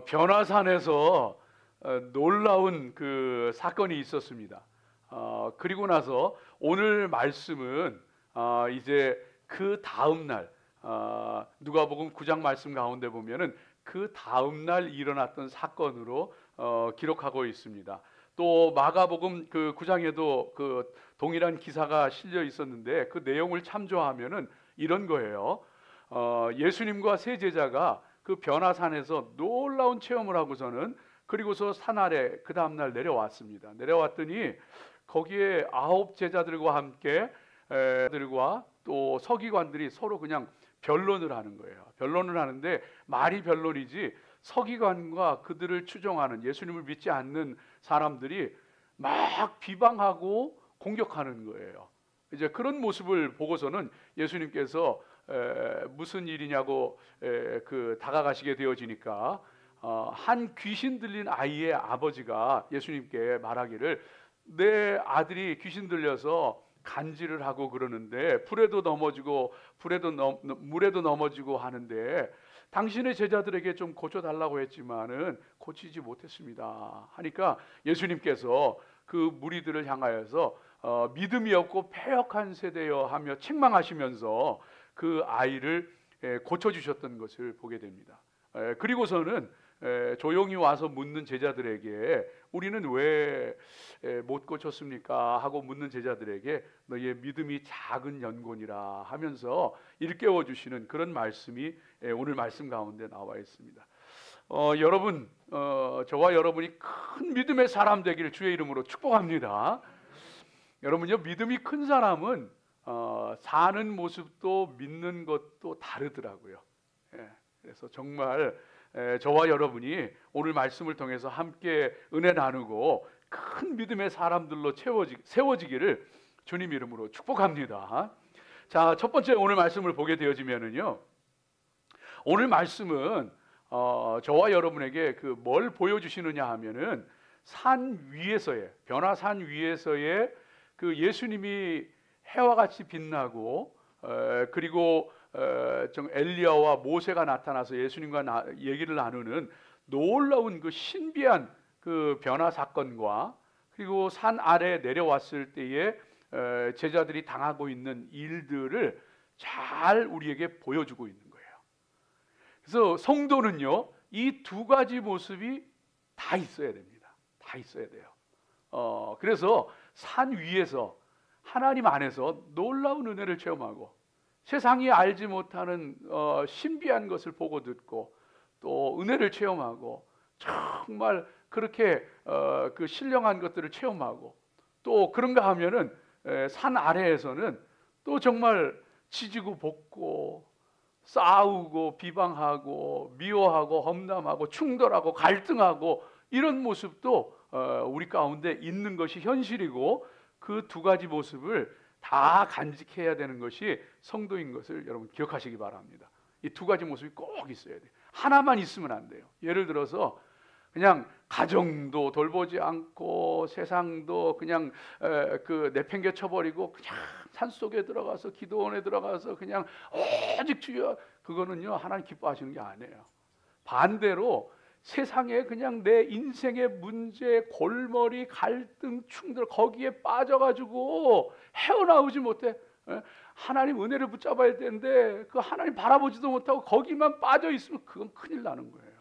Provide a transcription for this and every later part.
변화산에서 놀라운 그 사건이 있었습니다. 그리고 나서 오늘 말씀은 이제 그 다음 날 누가복음 9장 말씀 가운데 보면은 그 다음 날 일어났던 사건으로 기록하고 있습니다. 또 마가복음 그 9장에도 그 동일한 기사가 실려 있었는데 그 내용을 참조하면은 이런 거예요. 예수님과 세 제자가 그 변화산에서 놀라운 체험을 하고서는 그리고서 산 아래 그 다음날 내려왔습니다. 내려왔더니 거기에 9 제자들과 함께 들과 또 서기관들이 서로 그냥 변론을 하는 거예요. 변론을 하는데 말이 변론이지 서기관과 그들을 추종하는 예수님을 믿지 않는 사람들이 막 비방하고 공격하는 거예요. 이제 그런 모습을 보고서는 예수님께서 무슨 일이냐고 그 다가가시게 되어지니까 한 귀신 들린 아이의 아버지가 예수님께 말하기를 내 아들이 귀신 들려서 간질을 하고 그러는데 불에도 넘어지고 물에도 넘어지고 하는데 당신의 제자들에게 좀 고쳐달라고 했지만은 고치지 못했습니다 하니까 예수님께서 그 무리들을 향하여서 믿음이 없고 패역한 세대여 하며 책망하시면서 그 아이를 고쳐주셨던 것을 보게 됩니다. 그리고서는 조용히 와서 묻는 제자들에게 우리는 왜 못 고쳤습니까? 하고 묻는 제자들에게 너희의 믿음이 작은 연곤이라 하면서 일깨워 주시는 그런 말씀이 오늘 말씀 가운데 나와 있습니다. 여러분, 저와 여러분이 큰 믿음의 사람 되기를 주의 이름으로 축복합니다. 여러분요, 믿음이 큰 사람은 사는 모습도 믿는 것도 다르더라고요. 그래서 정말 저와 여러분이 오늘 말씀을 통해서 함께 은혜 나누고 큰 믿음의 사람들로 세워지기를 주님 이름으로 축복합니다. 자, 첫 번째 오늘 말씀을 보게 되어지면은요, 오늘 말씀은 저와 여러분에게 그 뭘 보여주시느냐 하면은 산 위에서의 변화산 위에서의 그 예수님이 해와 같이 빛나고 그리고 좀 엘리야와 모세가 나타나서 예수님과 얘기를 나누는 놀라운 그 신비한 그 변화 사건과 그리고 산 아래 내려왔을 때에 제자들이 당하고 있는 일들을 잘 우리에게 보여주고 있는 거예요. 그래서 성도는요, 이 두 가지 모습이 다 있어야 됩니다. 다 있어야 돼요. 그래서 산 위에서 하나님 안에서 놀라운 은혜를 체험하고 세상이 알지 못하는 신비한 것을 보고 듣고 또 은혜를 체험하고 정말 그렇게 그 신령한 것들을 체험하고 또 그런가 하면은 산 아래에서는 또 정말 지지고 볶고 싸우고 비방하고 미워하고 험담하고 충돌하고 갈등하고 이런 모습도 우리 가운데 있는 것이 현실이고 그 두 가지 모습을 다 간직해야 되는 것이 성도인 것을 여러분 기억하시기 바랍니다. 이 두 가지 모습이 꼭 있어야 돼요. 하나만 있으면 안 돼요. 예를 들어서 그냥 가정도 돌보지 않고 세상도 그냥 그 내팽개 쳐버리고 그냥 산속에 들어가서 기도원에 들어가서 그냥 오직 주여, 그거는요 하나님 기뻐하시는 게 아니에요. 반대로 세상에 그냥 내 인생의 문제, 골머리, 갈등, 충돌 거기에 빠져가지고 헤어나오지 못해. 하나님 은혜를 붙잡아야 되는데 그 하나님 바라보지도 못하고 거기만 빠져 있으면 그건 큰일 나는 거예요.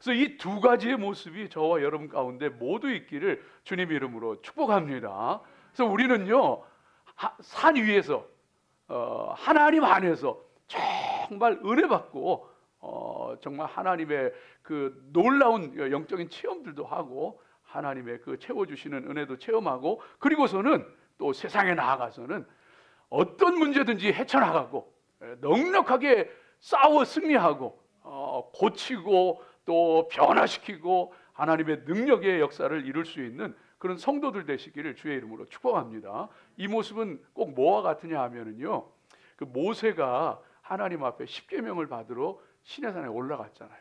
그래서 이 두 가지의 모습이 저와 여러분 가운데 모두 있기를 주님 이름으로 축복합니다. 그래서 우리는요 산 위에서 하나님 안에서 정말 은혜 받고 정말 하나님의 그 놀라운 영적인 체험들도 하고 하나님의 그 채워주시는 은혜도 체험하고 그리고서는 또 세상에 나아가서는 어떤 문제든지 헤쳐나가고 넉넉하게 싸워 승리하고 고치고 또 변화시키고 하나님의 능력의 역사를 이룰 수 있는 그런 성도들 되시기를 주의 이름으로 축복합니다. 이 모습은 꼭 뭐와 같으냐 하면은요, 그 모세가 하나님 앞에 십계명을 받으러 시내산에 올라갔잖아요.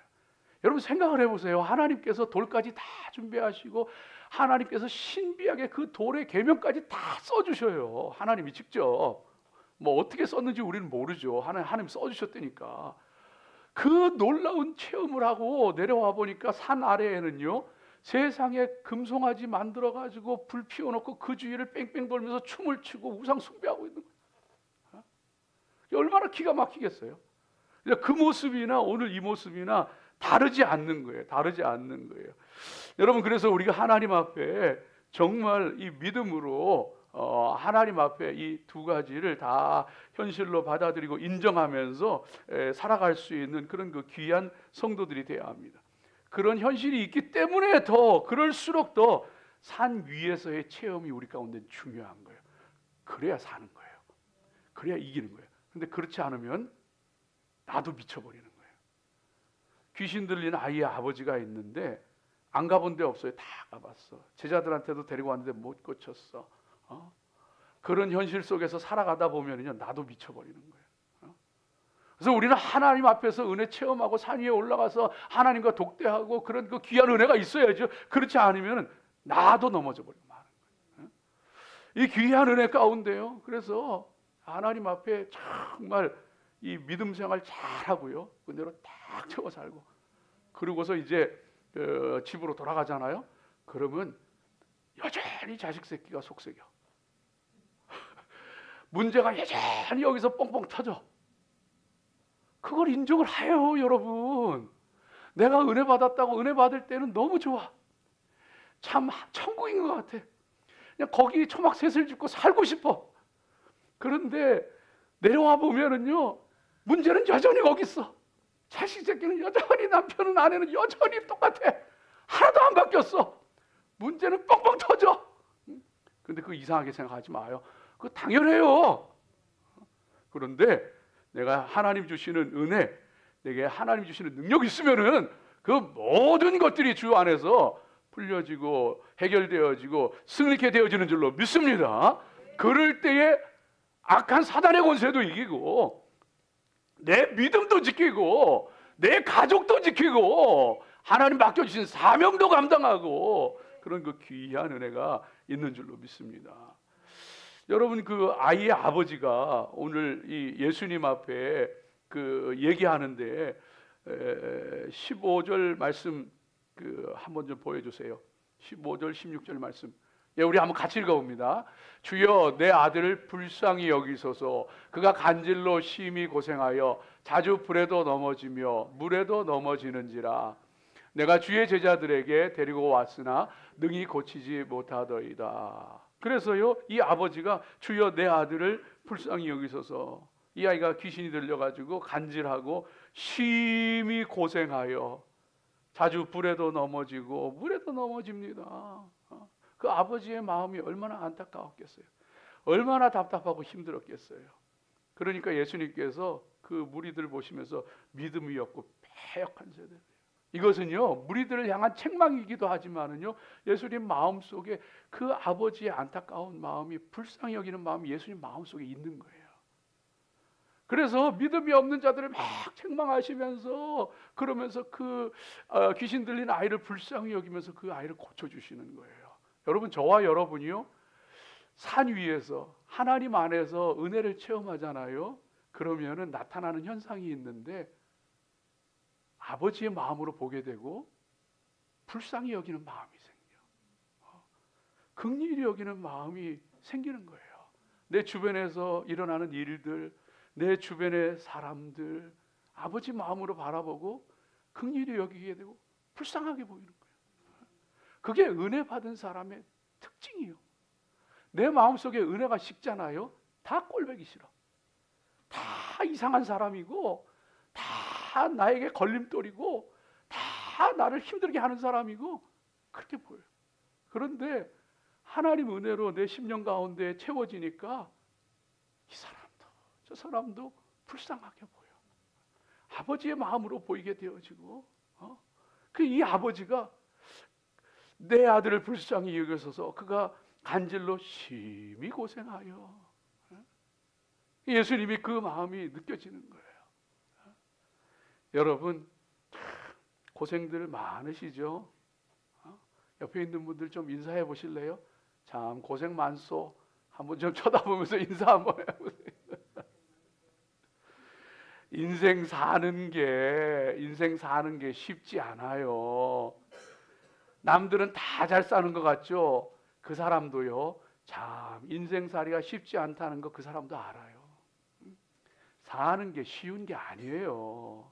여러분 생각을 해보세요. 하나님께서 돌까지 다 준비하시고 하나님께서 신비하게 그 돌의 계명까지 다 써주셔요. 하나님이 직접. 뭐 어떻게 썼는지 우리는 모르죠. 하나님 써주셨다니까. 그 놀라운 체험을 하고 내려와 보니까 산 아래에는요, 세상에 금송아지 만들어 가지고 불 피워놓고 그 주위를 뺑뺑 돌면서 춤을 추고 우상 숭배하고 있는 거예요. 얼마나 기가 막히겠어요. 그 모습이나 오늘 이 모습이나 다르지 않는 거예요. 다르지 않는 거예요. 여러분, 그래서 우리가 하나님 앞에 정말 이 믿음으로 하나님 앞에 이 두 가지를 다 현실로 받아들이고 인정하면서 살아갈 수 있는 그런 그 귀한 성도들이 되어야 합니다. 그런 현실이 있기 때문에 더 그럴수록 더 산 위에서의 체험이 우리 가운데 중요한 거예요. 그래야 사는 거예요. 그래야 이기는 거예요. 근데 그렇지 않으면 나도 미쳐버리는 거예요. 귀신 들린 아이의 아버지가 있는데 안 가본 데 없어요. 다 가봤어. 제자들한테도 데리고 왔는데 못 고쳤어. 그런 현실 속에서 살아가다 보면요, 나도 미쳐버리는 거예요. 그래서 우리는 하나님 앞에서 은혜 체험하고 산 위에 올라가서 하나님과 독대하고 그런 그 귀한 은혜가 있어야죠. 그렇지 않으면 나도 넘어져 버리고 마는 거예요. 이 귀한 은혜 가운데요, 그래서 하나님 앞에 정말 이 믿음 생활 잘하고요, 은혜로 딱 채워 살고, 그러고서 이제 집으로 돌아가잖아요. 그러면 여전히 자식 새끼가 속썩여. 문제가 여전히 여기서 뻥뻥 터져. 그걸 인정을 해요, 여러분. 내가 은혜 받았다고 은혜 받을 때는 너무 좋아. 참 천국인 것 같아. 그냥 거기 초막 셋을 짓고 살고 싶어. 그런데 내려와 보면은요, 문제는 여전히 거기 있어. 자식 새끼는 여전히, 남편은, 아내는 여전히 똑같아. 하나도 안 바뀌었어. 문제는 뻥뻥 터져. 근데 그거 이상하게 생각하지 마요. 그거 당연해요. 그런데 내가 하나님 주시는 은혜, 내게 하나님 주시는 능력이 있으면은 그 모든 것들이 주 안에서 풀려지고 해결되어지고 승리케 되어지는 줄로 믿습니다. 그럴 때에 악한 사단의 권세도 이기고 내 믿음도 지키고 내 가족도 지키고 하나님 맡겨주신 사명도 감당하고 그런 그 귀한 은혜가 있는 줄로 믿습니다. 여러분, 그 아이의 아버지가 오늘 이 예수님 앞에 그 얘기하는데 15절 말씀 한번 좀 보여주세요. 15절 16절 말씀. 예, 우리 한번 같이 읽어봅니다. 주여, 내 아들을 불쌍히 여기소서. 그가 간질로 심히 고생하여 자주 불에도 넘어지며 물에도 넘어지는지라. 내가 주의 제자들에게 데리고 왔으나 능히 고치지 못하더이다. 그래서요, 이 아버지가 주여 내 아들을 불쌍히 여기소서. 이 아이가 귀신이 들려가지고 간질하고 심히 고생하여 자주 불에도 넘어지고 물에도 넘어집니다. 그 아버지의 마음이 얼마나 안타까웠겠어요. 얼마나 답답하고 힘들었겠어요. 그러니까 예수님께서 그 무리들 보시면서 믿음이 없고 패역한 세대예요. 이것은요, 무리들을 향한 책망이기도 하지만은요, 예수님 마음 속에 그 아버지의 안타까운 마음이, 불쌍히 여기는 마음이 예수님 마음 속에 있는 거예요. 그래서 믿음이 없는 자들을 막 책망하시면서 그러면서 그 귀신 들린 아이를 불쌍히 여기면서 그 아이를 고쳐주시는 거예요. 여러분, 저와 여러분이요, 산 위에서 하나님 안에서 은혜를 체험하잖아요. 그러면은 나타나는 현상이 있는데 아버지의 마음으로 보게 되고 불쌍히 여기는 마음이 생겨. 긍휼히 여기는 마음이 생기는 거예요. 내 주변에서 일어나는 일들, 내 주변의 사람들, 아버지 마음으로 바라보고 긍휼히 여기게 되고 불쌍하게 보이는 거예요. 그게 은혜 받은 사람의 특징이에요. 내 마음속에 은혜가 식잖아요. 다 꼴보기 싫어. 다 이상한 사람이고 다 나에게 걸림돌이고 다 나를 힘들게 하는 사람이고 그렇게 보여요. 그런데 하나님 은혜로 내 심령 가운데 채워지니까 이 사람도 저 사람도 불쌍하게 보여. 아버지의 마음으로 보이게 되어지고 이 아버지가 내 아들을 불쌍히 여기소서. 그가 간질로 심히 고생하여. 예수님이 그 마음이 느껴지는 거예요. 여러분, 고생들 많으시죠? 옆에 있는 분들 좀 인사해 보실래요? 참 고생 많소. 한번 좀 쳐다보면서 인사 한번 해보세요. 인생 사는 게 쉽지 않아요. 남들은 다 잘 사는 것 같죠? 그 사람도요, 참 인생살이가 쉽지 않다는 거 그 사람도 알아요. 사는 게 쉬운 게 아니에요.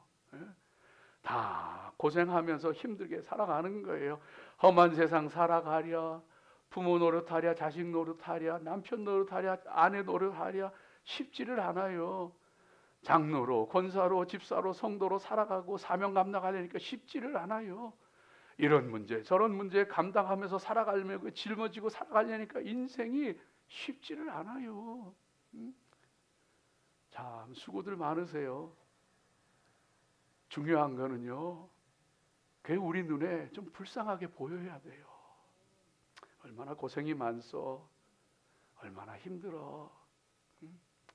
다 고생하면서 힘들게 살아가는 거예요. 험한 세상 살아가랴, 부모 노릇하랴, 자식 노릇하랴, 남편 노릇하랴, 아내 노릇하랴, 쉽지를 않아요. 장로로, 권사로, 집사로, 성도로 살아가고 사명 감당하려니까 쉽지를 않아요. 이런 문제, 저런 문제 감당하면서 살아가려면 짊어지고 살아가려니까 인생이 쉽지를 않아요. 참 수고들 많으세요. 중요한 거는요, 그게 우리 눈에 좀 불쌍하게 보여야 돼요. 얼마나 고생이 많소, 얼마나 힘들어.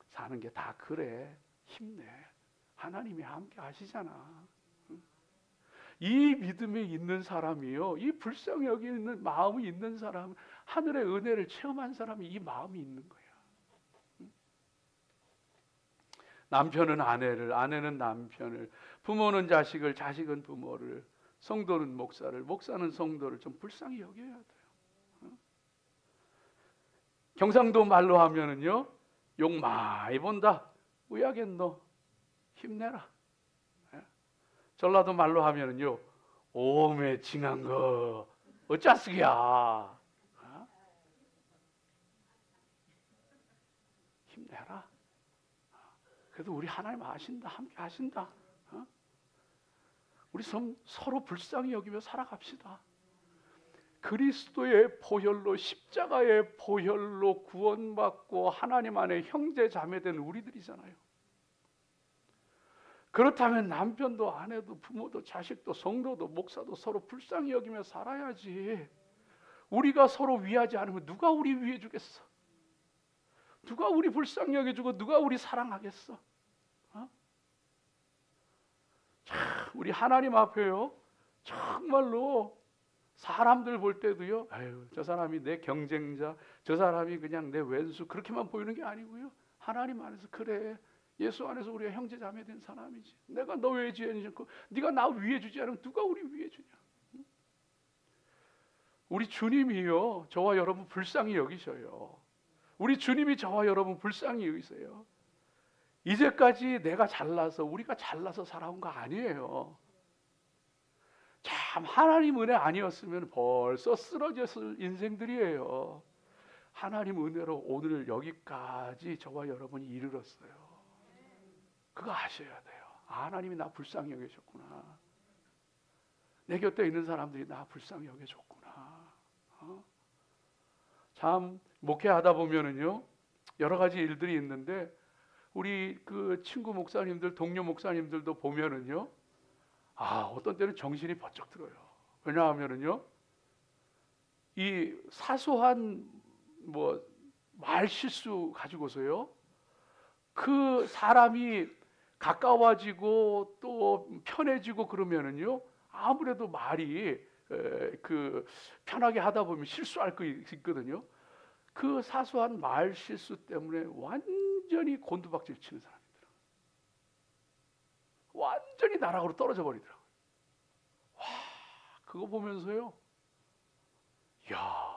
사는 게 다 그래. 힘내. 하나님이 함께 하시잖아. 이 믿음이 있는 사람이요, 이 불쌍히 여기는 마음이 있는 사람, 하늘의 은혜를 체험한 사람이 이 마음이 있는 거야. 남편은 아내를, 아내는 남편을, 부모는 자식을, 자식은 부모를, 성도는 목사를, 목사는 성도를 좀 불쌍히 여겨야 돼요. 경상도 말로 하면은요, 욕 많이 본다. 우야겠노. 힘내라. 전라도 말로 하면은요, 오메 징한 거 어쩌쓰기야. 힘내라. 그래도 우리 하나님 아신다, 함께 하신다. 우리 서로 불쌍히 여기며 살아갑시다. 그리스도의 보혈로, 십자가의 보혈로 구원받고 하나님 안에 형제 자매된 우리들이잖아요. 그렇다면 남편도 아내도 부모도 자식도 성도도 목사도 서로 불쌍히 여기며 살아야지. 우리가 서로 위하지 않으면 누가 우리 위해 주겠어? 누가 우리 불쌍히 여겨주고 누가 우리 사랑하겠어? 참 우리 하나님 앞에요, 정말로 사람들 볼 때도요, 아유 저 사람이 내 경쟁자, 저 사람이 그냥 내 왼수, 그렇게만 보이는 게 아니고요, 하나님 안에서 그래, 예수 안에서 우리가 형제 자매 된 사람이지. 내가 너 위해 주지 않고 네가 나 위해 주지 않으면 누가 우리 위해 주냐? 우리 주님이요, 저와 여러분 불쌍히 여기셔요. 우리 주님이 저와 여러분 불쌍히 여기세요. 이제까지 내가 잘나서, 우리가 잘나서 살아온 거 아니에요. 참 하나님 은혜 아니었으면 벌써 쓰러졌을 인생들이에요. 하나님 은혜로 오늘 여기까지 저와 여러분이 이르렀어요. 그거 아셔야 돼요. 하나님이 나 불쌍히 여겨줬구나. 내 곁에 있는 사람들이 나 불쌍히 여겨줬구나. 참 목회하다 보면은요, 여러 가지 일들이 있는데 우리 그 친구 목사님들, 동료 목사님들도 보면은요, 어떤 때는 정신이 번쩍 들어요. 왜냐하면은요, 이 사소한 말 실수 가지고서요, 그 사람이 가까워지고 또 편해지고 그러면은요, 아무래도 말이 편하게 하다 보면 실수할 거 있거든요. 그 사소한 말 실수 때문에 완전히 곤두박질 치는 사람이더라고요. 완전히 나락으로 떨어져 버리더라고요. 와, 그거 보면서요, 야,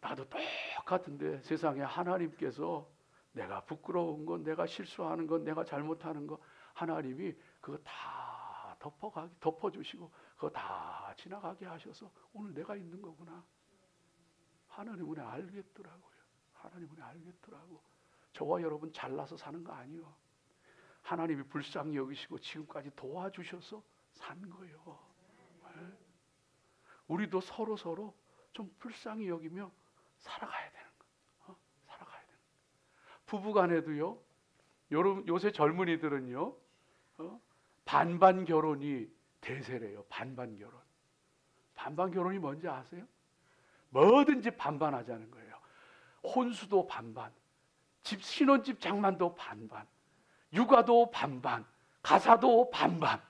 나도 똑같은데 세상에 하나님께서 내가 부끄러운 건, 내가 실수하는 건, 내가 잘못하는 거 하나님이 그거 다 덮어주시고 그거 다 지나가게 하셔서 오늘 내가 있는 거구나. 하나님 은혜 알겠더라고요. 하나님 은혜 알겠더라고. 저와 여러분 잘나서 사는 거 아니요. 하나님이 불쌍히 여기시고 지금까지 도와주셔서 산 거예요. 네? 우리도 서로 좀 불쌍히 여기며 살아가야 되는 거. 살아가야 되는 거. 부부간에도요, 요새 젊은이들은요, 반반 결혼이 대세래요. 반반 결혼. 반반 결혼이 뭔지 아세요? 뭐든지 반반하자는 거예요. 혼수도 반반, 신혼집 장만도 반반, 육아도 반반, 가사도 반반,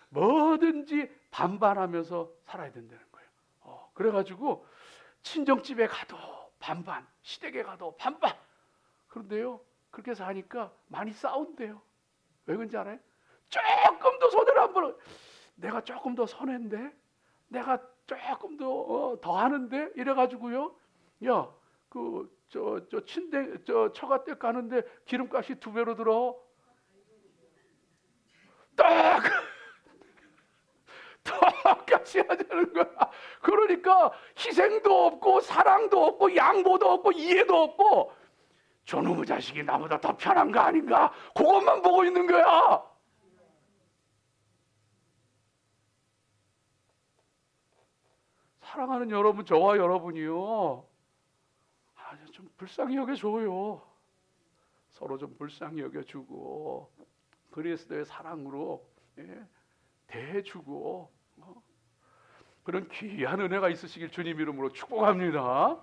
뭐든지 반반하면서 살아야 된다는 거예요. 그래가지고 친정집에 가도 반반, 시댁에 가도 반반. 그런데요, 그렇게 사니까 많이 싸운대요. 왜 그런지 알아요? 조금 더 손해를 안 보는, 내가 조금 더 손해인데, 내가 조금 더 하는데 이래가지고요. 야, 저 침대 처가댁 가는데 기름값이 2배로 들어. 딱 똑같이 하자는 거야. 그러니까 희생도 없고 사랑도 없고 양보도 없고 이해도 없고, 저놈의 자식이 나보다 더 편한 거 아닌가? 그것만 보고 있는 거야. 사랑하는 여러분, 저와 여러분이요, 좀 불쌍히 여겨줘요. 서로 좀 불쌍히 여겨주고 그리스도의 사랑으로 대해주고 그런 귀한 은혜가 있으시길 주님 이름으로 축복합니다.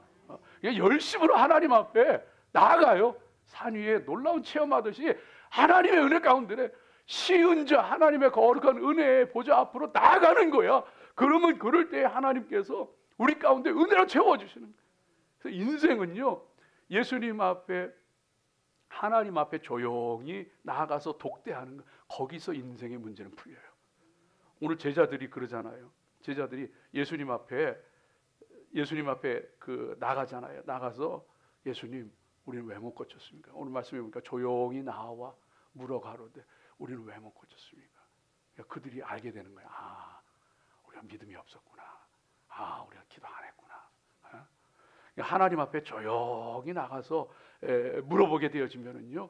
열심으로 하나님 앞에 나아가요. 산 위에 놀라운 체험하듯이 하나님의 은혜 가운데 쉬운 자 하나님의 거룩한 은혜의 보좌 앞으로 나아가는 거야. 그러면 그럴 때 하나님께서 우리 가운데 은혜로 채워주시는 거예요. 그래서 인생은요, 예수님 앞에 하나님 앞에 조용히 나아가서 독대하는 거, 거기서 인생의 문제는 풀려요. 오늘 제자들이 그러잖아요. 제자들이 예수님 앞에 나가잖아요. 나가서 예수님, 우리는 왜 못 고쳤습니까? 오늘 말씀해 보니까 조용히 나와 물어가로되 우리는 왜 못 고쳤습니까? 그러니까 그들이 알게 되는 거야. 아, 우리가 믿음이 없었구나. 아, 우리가 기도 안 했구나. 하나님 앞에 조용히 나가서 물어보게 되어지면은요,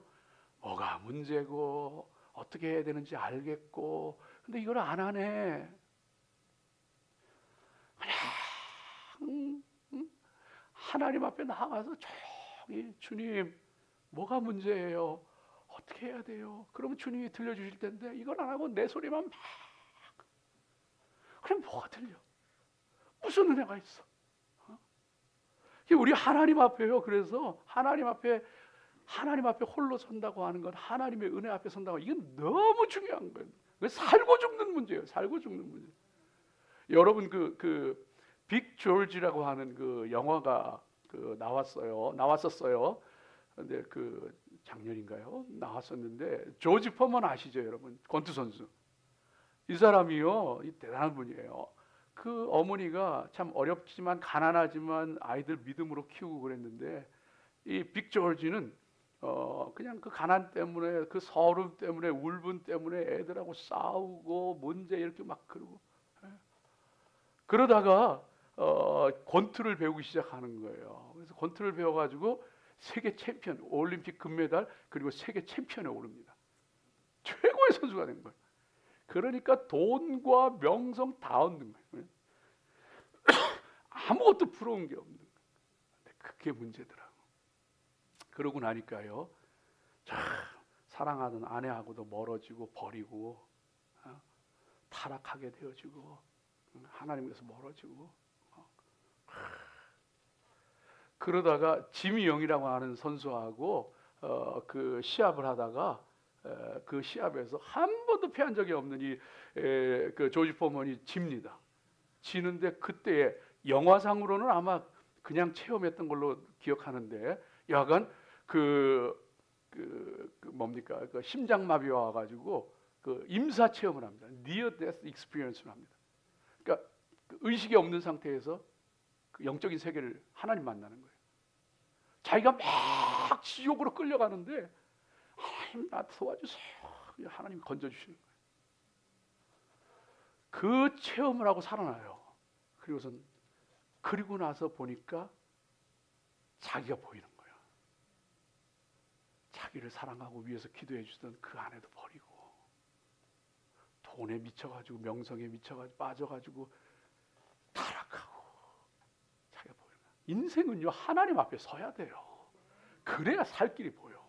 뭐가 문제고 어떻게 해야 되는지 알겠고, 근데 이걸 안 하네. 그냥 하나님 앞에 나가서 조용히, 주님, 뭐가 문제예요? 어떻게 해야 돼요? 그러면 주님이 들려주실 텐데 이걸 안 하고 내 소리만 막, 그럼 뭐가 들려? 무슨 은혜가 있어? 우리 하나님 앞에요. 그래서 하나님 앞에 홀로 선다고 하는 건, 하나님의 은혜 앞에 선다고 하는 건, 이건 너무 중요한 거예요. 살고 죽는 문제예요. 살고 죽는 문제. 여러분 빅 조지라고 하는 그 영화가 나왔었어요. 근데 작년인가요? 나왔었는데, 조지 퍼먼 아시죠, 여러분? 권투 선수. 이 사람이요, 대단한 분이에요. 그 어머니가 참 어렵지만 가난하지만 아이들 믿음으로 키우고 그랬는데, 이 빅 조지는 그냥 그 가난 때문에, 그 서름 때문에, 울분 때문에 애들하고 싸우고 문제 이렇게 막 그러고, 그러다가 권투를 배우기 시작하는 거예요. 그래서 권투를 배워가지고 세계 챔피언, 올림픽 금메달, 그리고 세계 챔피언에 오릅니다. 최고의 선수가 된 거예요. 그러니까 돈과 명성 다 얻는 거예요. 아무것도 부러운 게 없는 거예요. 근데 그게 문제더라고. 그러고 나니까요, 사랑하던 아내하고도 멀어지고 버리고, 타락하게 되어지고, 하나님께서 멀어지고, 그러다가 지미 영이라고 하는 선수하고 그 시합을 하다가 그 시합에서 한 번도 패한 적이 없는 그 조지 포먼이 집니다. 지는데 그때 영화상으로는 아마 그냥 체험했던 걸로 기억하는데, 여하간 뭡니까, 그 심장마비가 와가지고 그 임사 체험을 합니다. Near Death Experience를 합니다. 그러니까 의식이 없는 상태에서 그 영적인 세계를 하나님 만나는 거예요. 자기가 막 지옥으로 끌려가는데, 하나님 나 도와주세요. 하나님 건져주시는 거예요. 그 체험을 하고 살아나요. 그리고 나서 보니까 자기가 보이는 거예요. 자기를 사랑하고 위해서 기도해 주던 그 아내도 버리고, 돈에 미쳐가지고, 명성에 미쳐가지고, 빠져가지고 타락하고, 자기가 보이는 거예요. 인생은요, 하나님 앞에 서야 돼요. 그래야 살 길이 보여.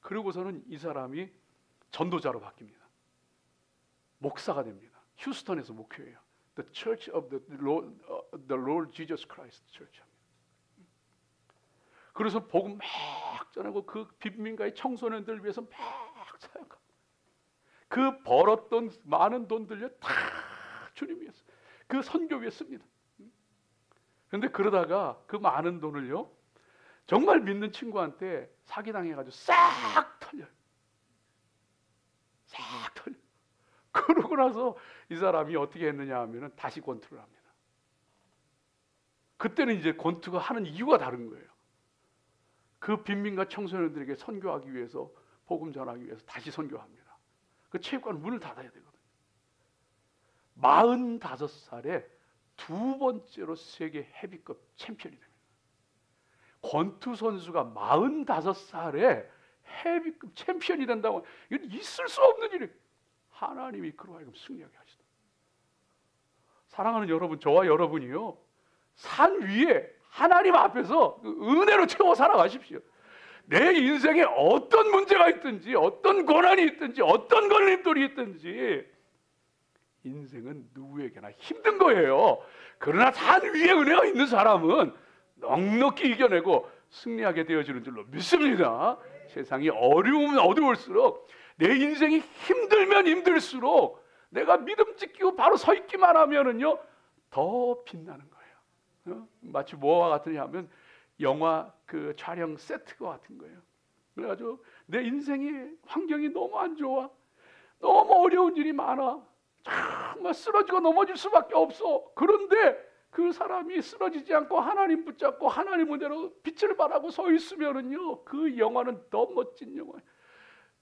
그러고서는 이 사람이 전도자로 바뀝니다. 목사가 됩니다. 휴스턴에서 목회해요. The Church of the Lord Jesus Christ Church. 그래서 복음 막 전하고, 그 빈민가의 청소년들을 위해서 막 사역하고, 그 벌었던 많은 돈들요 다 주님 위해서, 그 선교 위에 씁니다. 그런데 그러다가 그 많은 돈을요, 정말 믿는 친구한테 사기당해가지고 싹 털려요. 싹 털려. 그러고 나서 이 사람이 어떻게 했느냐 하면은 다시 권투를 합니다. 그때는 이제 권투가 하는 이유가 다른 거예요. 그 빈민가 청소년들에게 선교하기 위해서, 복음 전하기 위해서 다시 선교합니다. 그 체육관 문을 닫아야 되거든요. 45살에 두 번째로 세계 헤비급 챔피언이 됩니다. 권투 선수가 45살에 헤비급 챔피언이 된다고, 이건 있을 수 없는 일이에요. 하나님이 그로 하여금 승리하게 하시다. 사랑하는 여러분, 저와 여러분이요, 산 위에 하나님 앞에서 은혜로 채워 살아가십시오. 내 인생에 어떤 문제가 있든지, 어떤 고난이 있든지, 어떤 걸림돌이 있든지, 인생은 누구에게나 힘든 거예요. 그러나 산 위에 은혜가 있는 사람은 넉넉히 이겨내고 승리하게 되어지는 줄로 믿습니다. 세상이 어려우면 어려울수록, 내 인생이 힘들면 힘들수록 내가 믿음 지키고 바로 서 있기만 하면은요, 더 빛나는 거예요. 마치 뭐와 같으냐 하면 영화 그 촬영 세트와 같은 거예요. 그래가지고 내 인생이 환경이 너무 안 좋아, 너무 어려운 일이 많아, 정말 쓰러지고 넘어질 수밖에 없어. 그런데 그 사람이 쓰러지지 않고 하나님 붙잡고 하나님 은혜로 빛을 발하고 서 있으면은요, 그 영화는 더 멋진 영화예요.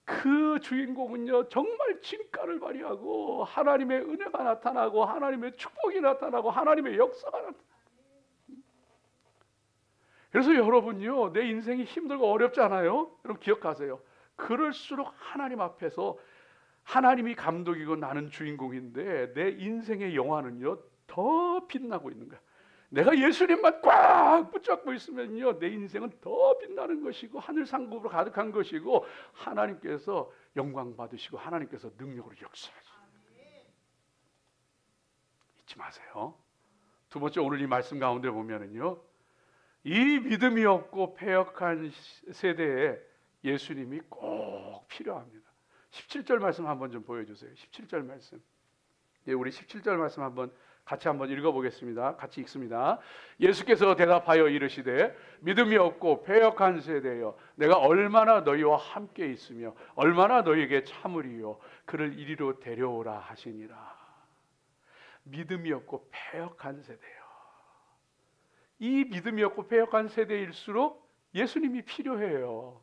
그 주인공은요, 정말 진가를 발휘하고 하나님의 은혜가 나타나고 하나님의 축복이 나타나고 하나님의 역사가 나타나요. 그래서 여러분요, 내 인생이 힘들고 어렵잖아요. 여러분 기억하세요. 그럴수록 하나님 앞에서 하나님이 감독이고 나는 주인공인데 내 인생의 영화는요, 더 빛나고 있는 거야. 내가 예수님만 꽉 붙잡고 있으면요, 내 인생은 더 빛나는 것이고 하늘 상급으로 가득한 것이고 하나님께서 영광 받으시고 하나님께서 능력으로 역사하시고. 잊지 마세요. 두 번째, 오늘 이 말씀 가운데 보면은요, 이 믿음이 없고 패역한 세대에 예수님이 꼭 필요합니다. 17절 말씀 한번 좀 보여주세요. 17절 말씀. 네, 우리 17절 말씀 같이 한번 읽어보겠습니다. 같이 읽습니다. 예수께서 대답하여 이르시되 믿음이 없고 패역한 세대여, 내가 얼마나 너희와 함께 있으며 얼마나 너희에게 참으리요, 그를 이리로 데려오라 하시니라. 믿음이 없고 패역한 세대여. 이 믿음이 없고 패역한 세대일수록 예수님이 필요해요.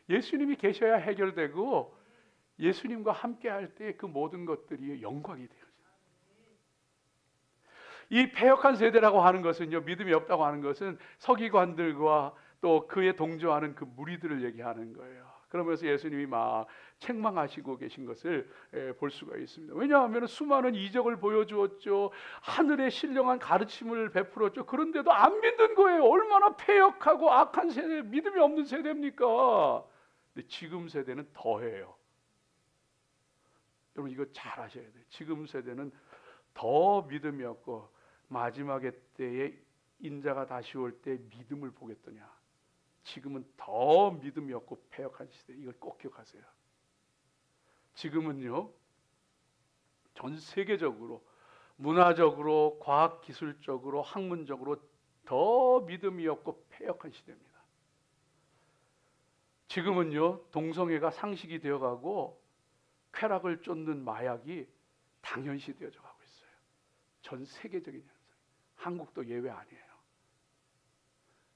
예수님이 계셔야 해결되고 예수님과 함께 할 때 그 모든 것들이 영광이 돼요. 이 패역한 세대라고 하는 것은요, 믿음이 없다고 하는 것은 서기관들과 또 그에 동조하는 그 무리들을 얘기하는 거예요. 그러면서 예수님이 막 책망하시고 계신 것을 볼 수가 있습니다. 왜냐하면 수많은 이적을 보여주었죠. 하늘의 신령한 가르침을 베풀었죠. 그런데도 안 믿는 거예요. 얼마나 패역하고 악한 세대, 믿음이 없는 세대입니까? 근데 지금 세대는 더해요. 여러분 이거 잘 아셔야 돼요. 지금 세대는 더 믿음이 없고 마지막의 때에 인자가 다시 올 때 믿음을 보겠더냐. 지금은 더 믿음이 없고 패역한 시대. 이걸 꼭 기억하세요. 지금은요, 전 세계적으로 문화적으로 과학기술적으로 학문적으로 더 믿음이 없고 패역한 시대입니다. 지금은요, 동성애가 상식이 되어가고 쾌락을 쫓는 마약이 당연시 되어져 가고 있어요. 전 세계적인 현상. 한국도 예외 아니에요.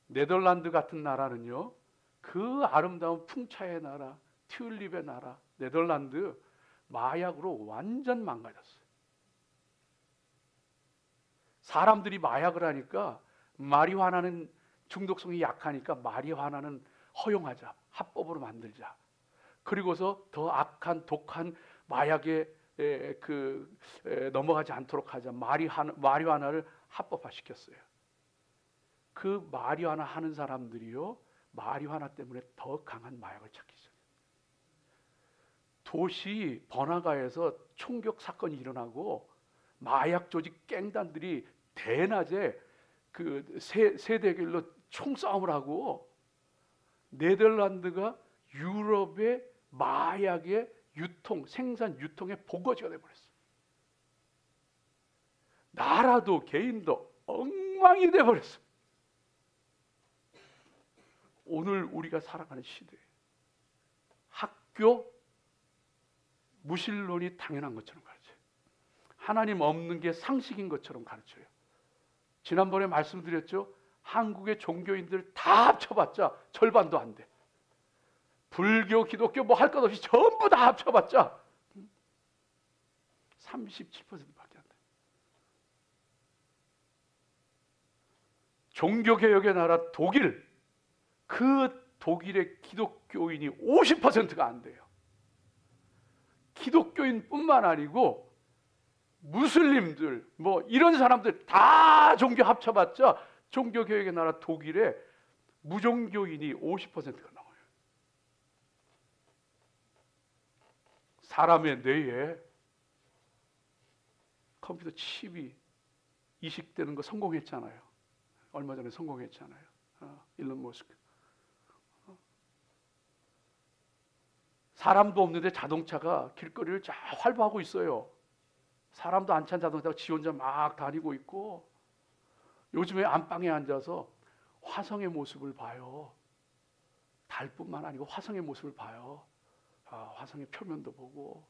네덜란드 같은 나라는요, 그 아름다운 풍차의 나라, 튤립의 나라, 네덜란드 마약으로 완전 망가졌어요. 사람들이 마약을 하니까, 마리화나는 중독성이 약하니까 마리화나는 허용하자, 합법으로 만들자. 그리고서 더 악한 독한 마약에 넘어가지 않도록 하자. 마리화나를 합법화시켰어요. 그 마리화나 하는 사람들이요, 마리화나 때문에 더 강한 마약을 찾기 시작해요. 도시 번화가에서 총격 사건이 일어나고 마약 조직 갱단들이 대낮에 그 세대결로 총싸움을 하고, 네덜란드가 유럽의 마약의 유통, 생산 유통의 본거지가 되어버렸어요. 나라도 개인도 엉망이 되어버렸어요. 오늘 우리가 살아가는 시대에 학교 무신론이 당연한 것처럼 가르쳐요. 하나님 없는 게 상식인 것처럼 가르쳐요. 지난번에 말씀드렸죠. 한국의 종교인들 다 합쳐봤자 절반도 안 돼. 불교, 기독교 뭐 할 것 없이 전부 다 합쳐봤자 37%밖에 안 돼. 종교개혁의 나라 독일, 그 독일의 기독교인이 50%가 안 돼요. 기독교인뿐만 아니고 무슬림들 뭐 이런 사람들 다 종교 합쳐봤자 종교개혁의 나라 독일에 무종교인이 50%가 넘어요. 사람의 뇌에 컴퓨터 칩이 이식되는 거 성공했잖아요. 얼마 전에 성공했잖아요. 일론 머스크. 사람도 없는데 자동차가 길거리를 쫙 활보하고 있어요. 사람도 안 찬 자동차가 지 혼자 막 다니고 있고, 요즘에 안방에 앉아서 화성의 모습을 봐요. 달뿐만 아니고 화성의 모습을 봐요. 화성의 표면도 보고.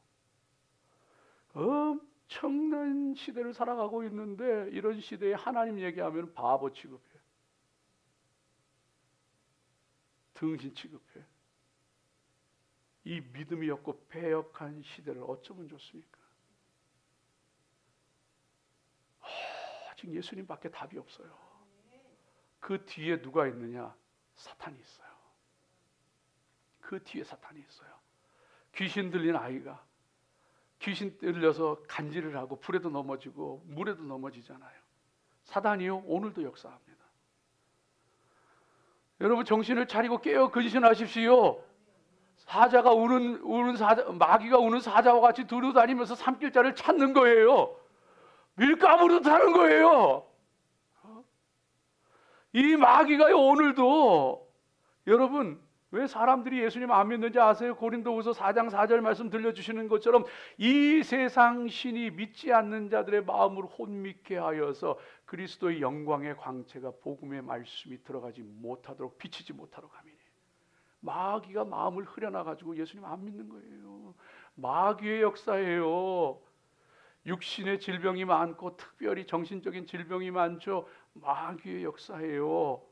엄청난 시대를 살아가고 있는데 이런 시대에 하나님 얘기하면 바보 취급해. 등신 취급해. 이 믿음이 없고 패역한 시대를 어쩌면 좋습니까? 아직 예수님밖에 답이 없어요. 그 뒤에 누가 있느냐? 사탄이 있어요. 그 뒤에 사탄이 있어요. 귀신 들린 아이가 귀신 들려서 간질을 하고 불에도 넘어지고 물에도 넘어지잖아요. 사단이요, 오늘도 역사합니다. 여러분 정신을 차리고 깨어 근신하십시오. 사자가 우는 사자, 마귀가 우는 사자와 같이 두루다니면서 삼킬자를 찾는 거예요. 밀가부르듯 하는 거예요. 이 마귀가요, 오늘도. 여러분 왜 사람들이 예수님 안 믿는지 아세요? 고린도후서 4장 4절 말씀 들려주시는 것처럼 이 세상 신이 믿지 않는 자들의 마음을 혼미케 하여서 그리스도의 영광의 광채가 복음의 말씀이 들어가지 못하도록, 비치지 못하도록 함이니. 마귀가 마음을 흐려놔가지고 예수님 안 믿는 거예요. 마귀의 역사예요. 육신의 질병이 많고 특별히 정신적인 질병이 많죠. 마귀의 역사예요.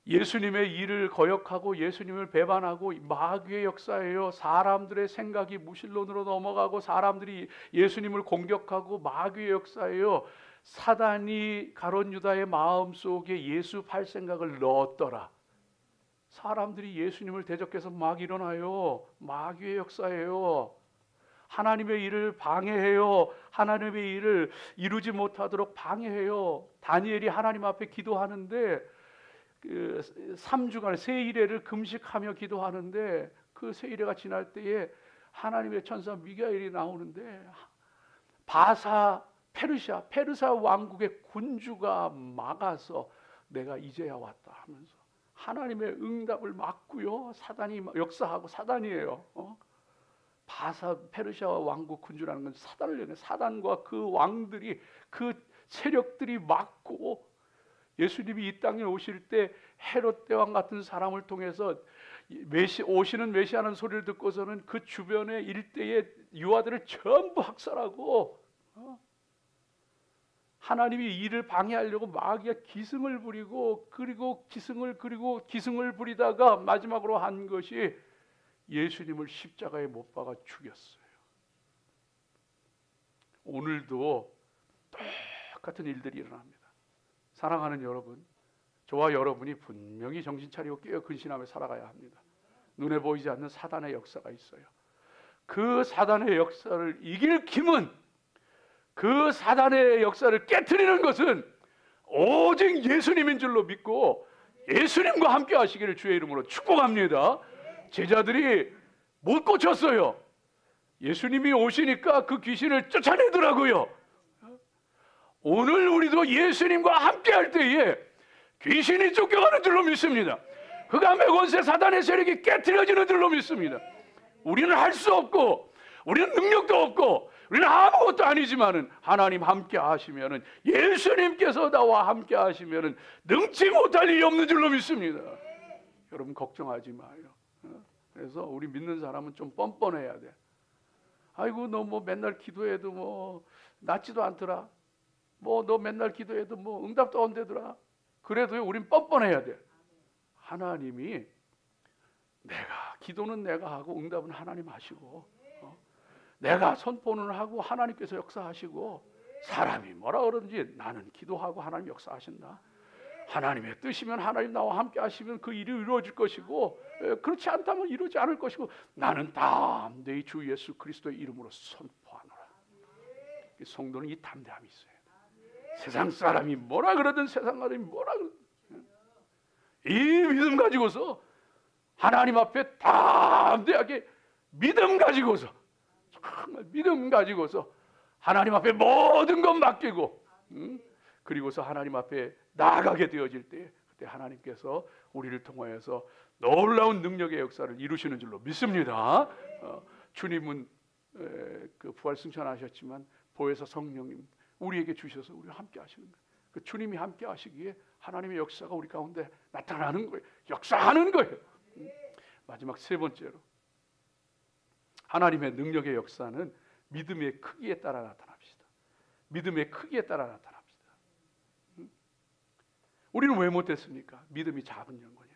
예수님의 일을 거역하고 예수님을 배반하고 마귀의 역사예요. 사람들의 생각이 무신론으로 넘어가고 사람들이 예수님을 공격하고 마귀의 역사예요. 사단이 가룟 유다의 마음속에 예수 팔 생각을 넣었더라. 사람들이 예수님을 대적해서 막 일어나요. 마귀의 역사예요. 하나님의 일을 방해해요. 하나님의 일을 이루지 못하도록 방해해요. 다니엘이 하나님 앞에 기도하는데 3주간 세일회를 금식하며 기도하는데 그 세일회가 지날 때에 하나님의 천사 미가엘이 나오는데 바사 페르사 왕국의 군주가 막아서 내가 이제야 왔다 하면서 하나님의 응답을 막고요. 사단이 역사하고 사단이에요. 바사 페르시아 왕국 군주라는 건 사단을 얘기해요. 사단과 그 왕들이, 그 세력들이 막고 예수님이 이 땅에 오실 때 헤롯 대왕 같은 사람을 통해서 오시는 메시아는 소리를 듣고서는 그 주변의 일대의 유아들을 전부 학살하고 하나님이 일을 방해하려고 마귀가 기승을 부리고 기승을 부리다가 마지막으로 한 것이 예수님을 십자가에 못 박아 죽였어요. 오늘도 똑같은 일들이 일어납니다. 사랑하는 여러분, 저와 여러분이 분명히 정신 차리고 깨어 근신하며 살아가야 합니다. 눈에 보이지 않는 사단의 역사가 있어요. 그 사단의 역사를 이길 힘은, 그 사단의 역사를 깨트리는 것은 오직 예수님인 줄로 믿고 예수님과 함께 하시기를 주의 이름으로 축복합니다. 제자들이 못 고쳤어요. 예수님이 오시니까 그 귀신을 쫓아내더라고요. 오늘 우리도 예수님과 함께 할 때에 귀신이 쫓겨가는 줄로 믿습니다. 흑암의 권세 사단의 세력이 깨트려지는 줄로 믿습니다. 우리는 할 수 없고 우리는 능력도 없고 우리는 아무것도 아니지만은 하나님 함께 하시면은, 예수님께서 나와 함께 하시면은 능치 못할 일이 없는 줄로 믿습니다. 여러분 걱정하지 마요. 그래서 우리 믿는 사람은 좀 뻔뻔해야 돼. 아이고 너 뭐 맨날 기도해도 뭐 낫지도 않더라. 뭐 너 맨날 기도해도 뭐 응답도 안 되더라. 그래도 우린 뻔뻔해야 돼. 하나님이 기도는 내가 하고 응답은 하나님 하시고, 내가 선포는 하고 하나님께서 역사하시고, 사람이 뭐라 그러든지 나는 기도하고 하나님 역사하신다. 하나님의 뜻이면 하나님 나와 함께 하시면 그 일이 이루어질 것이고, 그렇지 않다면 이루어지지 않을 것이고, 나는 담대히 주 예수 그리스도의 이름으로 선포하노라. 성도는 이 담대함이 있어요. 세상 사람이 뭐라 그러든, 세상 사람이 뭐라 그러든, 이 믿음 가지고서 하나님 앞에 담대하게 믿음 가지고서, 정말 믿음 가지고서 하나님 앞에 모든 것 맡기고, 그리고서 하나님 앞에 나아가게 되어질 때, 그때 하나님께서 우리를 통하여서 놀라운 능력의 역사를 이루시는 줄로 믿습니다. 주님은 그 부활 승천하셨지만 보혜사 성령님 우리에게 주셔서 우리와 함께 하시는 거예요. 그 주님이 함께 하시기에 하나님의 역사가 우리 가운데 나타나는 거예요. 역사하는 거예요. 마지막 세 번째로, 하나님의 능력의 역사는 믿음의 크기에 따라 나타납니다. 믿음의 크기에 따라 나타납니다. 우리는 왜 못했습니까? 믿음이 작은 영혼이라.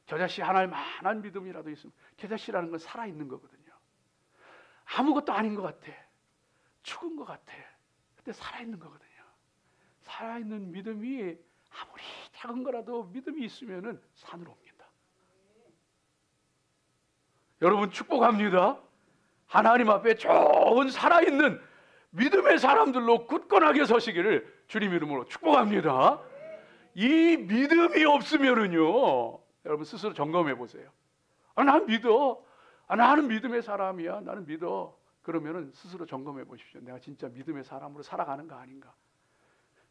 저 자식 하나님만한 믿음이라도 있으면, 저 자식이라는 건 살아있는 거거든요. 아무것도 아닌 것 같아, 죽은 것 같아, 근데 살아있는 거거든요. 살아있는 믿음이 아무리 작은 거라도 믿음이 있으면 산으로 옮긴다. 여러분 축복합니다. 하나님 앞에 좋은 살아있는 믿음의 사람들로 굳건하게 서시기를 주님 이름으로 축복합니다. 이 믿음이 없으면은요, 여러분 스스로 점검해 보세요. 난 믿어. 나는 믿음의 사람이야. 나는 믿어. 그러면은 스스로 점검해 보십시오. 내가 진짜 믿음의 사람으로 살아가는가 아닌가.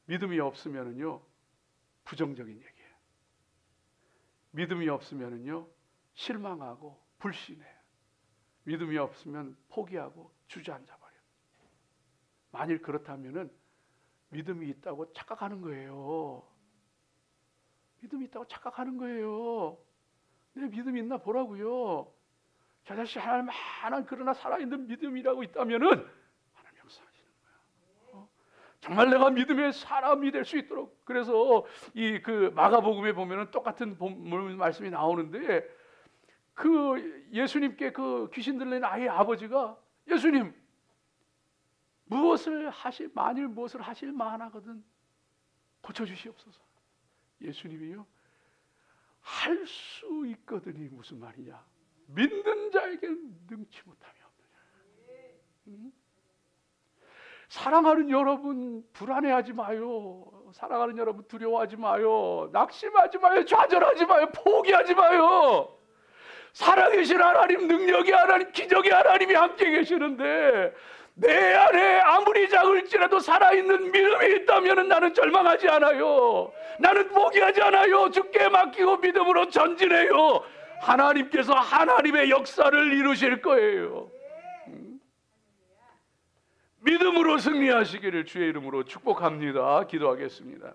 믿음이 없으면은요, 부정적인 얘기예요. 믿음이 없으면은요, 실망하고 불신해. 믿음이 없으면 포기하고 주저앉아 버려. 만일 그렇다면은 믿음이 있다고 착각하는 거예요. 믿음이 있다고 착각하는 거예요. 내 믿음이 있나 보라고요. 저 자식 하나님만한 그러나 살아있는 믿음이라고 있다면은 하나님 역사하시는 거야. 정말 내가 믿음의 사람이 될 수 있도록. 그래서 이 그 마가복음에 보면은 똑같은 말씀이 나오는데, 그 예수님께 그 귀신 들린 아이의 아버지가, 예수님 만일 무엇을 하실 만하거든 고쳐주시옵소서. 예수님이요, 할 수 있거든이 무슨 말이냐? 믿는 자에게는 능치 못함이 없느냐. 사랑하는 여러분 불안해하지 마요. 사랑하는 여러분 두려워하지 마요. 낙심하지 마요. 좌절하지 마요. 포기하지 마요. 살아계신 하나님, 능력의 하나님, 기적의 하나님이 함께 계시는데, 내 안에 아무리 작을지라도 살아있는 믿음이 있다면 나는 절망하지 않아요. 나는 포기하지 않아요. 주께 맡기고 믿음으로 전진해요. 하나님께서 하나님의 역사를 이루실 거예요. 믿음으로 승리하시기를 주의 이름으로 축복합니다. 기도하겠습니다.